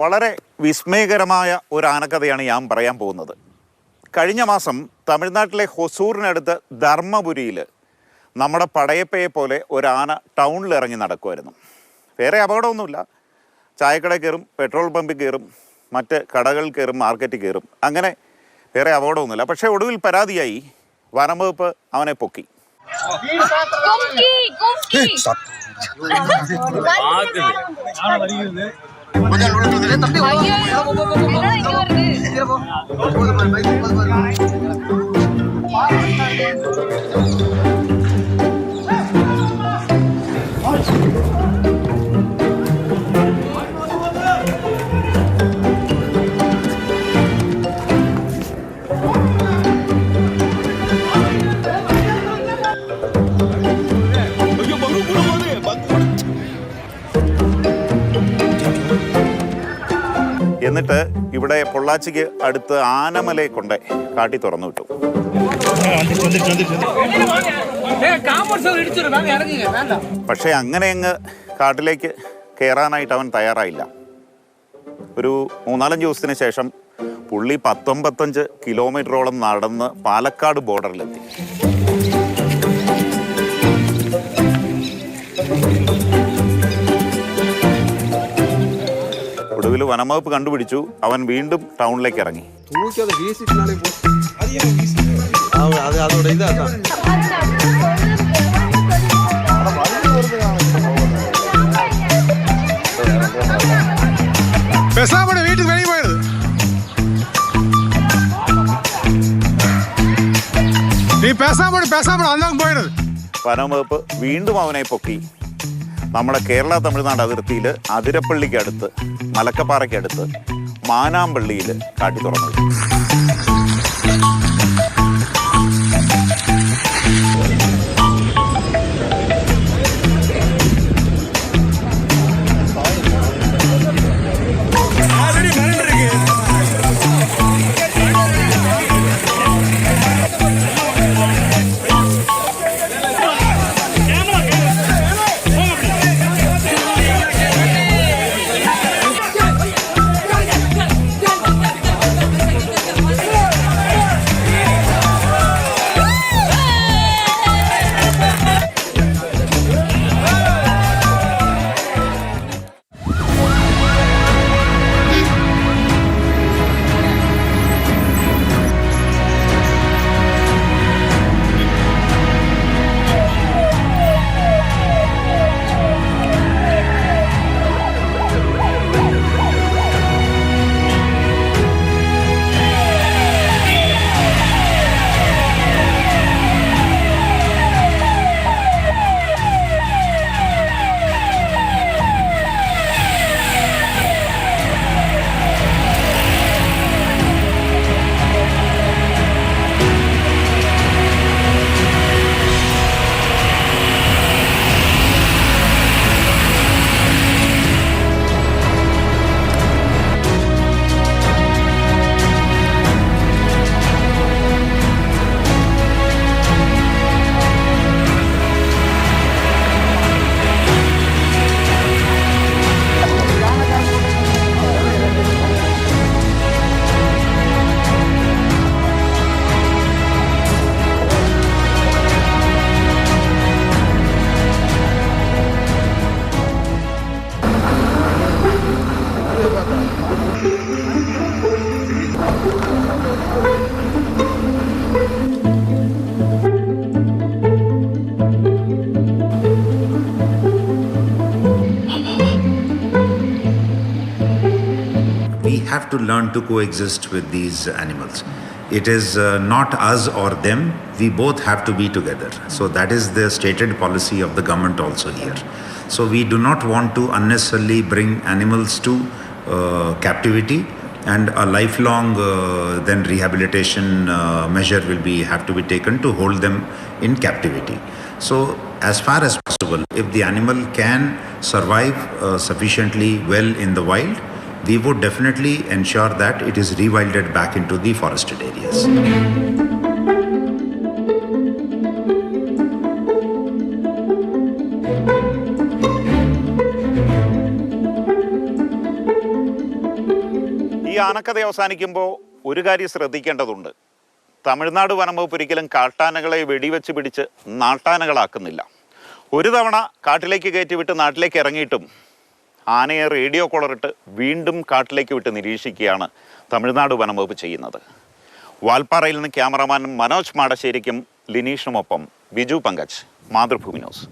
വളരെ വിസ്മയകരമായ ഒരു ആനക്കഥയാണ് ഞാൻ പറയാൻ പോകുന്നത്. കഴിഞ്ഞ മാസം തമിഴ്നാട്ടിലെ ഹൊസൂറിനടുത്ത് ധർമ്മപുരിയിൽ നമ്മുടെ പടയപ്പയെ പോലെ ഒരു ആന ടൗണിൽ ഇറങ്ങി നടക്കുമായിരുന്നു. വേറെ അപകടമൊന്നുമില്ല. ചായക്കടയിൽ കയറും, പെട്രോൾ പമ്പിൽ കയറും, മറ്റ് കടകളിൽ കയറും, മാർക്കറ്റിൽ കയറും, അങ്ങനെ വേറെ അപകടമൊന്നുമില്ല. പക്ഷേ ഒടുവിൽ പരാതിയായി വനംവകുപ്പ് അവനെ പൊക്കി. എന്നിട്ട് ഇവിടെ പൊള്ളാച്ചിക്ക് അടുത്ത് ആനമലയെ കൊണ്ട് കാട്ടി തുറന്നു വിട്ടു. പക്ഷേ അങ്ങനെ അങ്ങ് കാട്ടിലേക്ക് കയറാനായിട്ട് അവൻ തയ്യാറായില്ല. ഒരു 3-4 ദിവസത്തിന് ശേഷം പുള്ളി 19 കിലോമീറ്ററോളം നടന്ന് പാലക്കാട് ബോർഡറിലെത്തി. ഒടുവിൽ വനംവകുപ്പ് കണ്ടുപിടിച്ചു. അവൻ വീണ്ടും ടൗണിലേക്ക് ഇറങ്ങി. വീട്ടിൽ വെളിയിൽ പോയത് വനംവകുപ്പ് വീണ്ടും അവനെ പൊക്കി നമ്മുടെ കേരള തമിഴ്നാട് അതിർത്തിയിൽ അതിരപ്പള്ളിക്ക് അടുത്ത്, മലക്കപ്പാറയ്ക്ക് അടുത്ത് മാനാമ്പള്ളിയിൽ കാട്ടി തുറന്നു. We have to learn to coexist with these animals. It is not us or them, we both have to be together. So that is the stated policy of the government also here. So we do not want to unnecessarily bring animals to captivity, and a lifelong then rehabilitation measure will have to be taken to hold them in captivity. So as far as possible, if the animal can survive sufficiently well in the wild, we would definitely ensure that it is rewilded back into the forested areas. ഈ ആനക്കഥ അവസാനിക്കുമ്പോൾ ഒരു കാര്യം ശ്രദ്ധിക്കേണ്ടതുണ്ട്. തമിഴ്നാട് വനംവകുപ്പ് ഒരിക്കലും കാട്ടാനകളെ വെടിവെച്ച് പിടിച്ച് നാട്ടാനകളാക്കുന്നില്ല. ഒരു തവണ കാട്ടിലേക്ക് കയറ്റിവിട്ട് നാട്ടിലേക്ക് ഇറങ്ങിയിട്ടും ആനയെ റേഡിയോ കോളറിട്ട് വീണ്ടും കാട്ടിലേക്ക് വിട്ട് നിരീക്ഷിക്കുകയാണ് തമിഴ്നാട് വനംവകുപ്പ് ചെയ്യുന്നത്. വാൽപ്പാറയിൽ നിന്ന് ക്യാമറമാൻ മനോജ് മാടശ്ശേരിക്കും ലിനീഷിനുമൊപ്പം ബിജു പങ്കജ്, മാതൃഭൂമി ന്യൂസ്.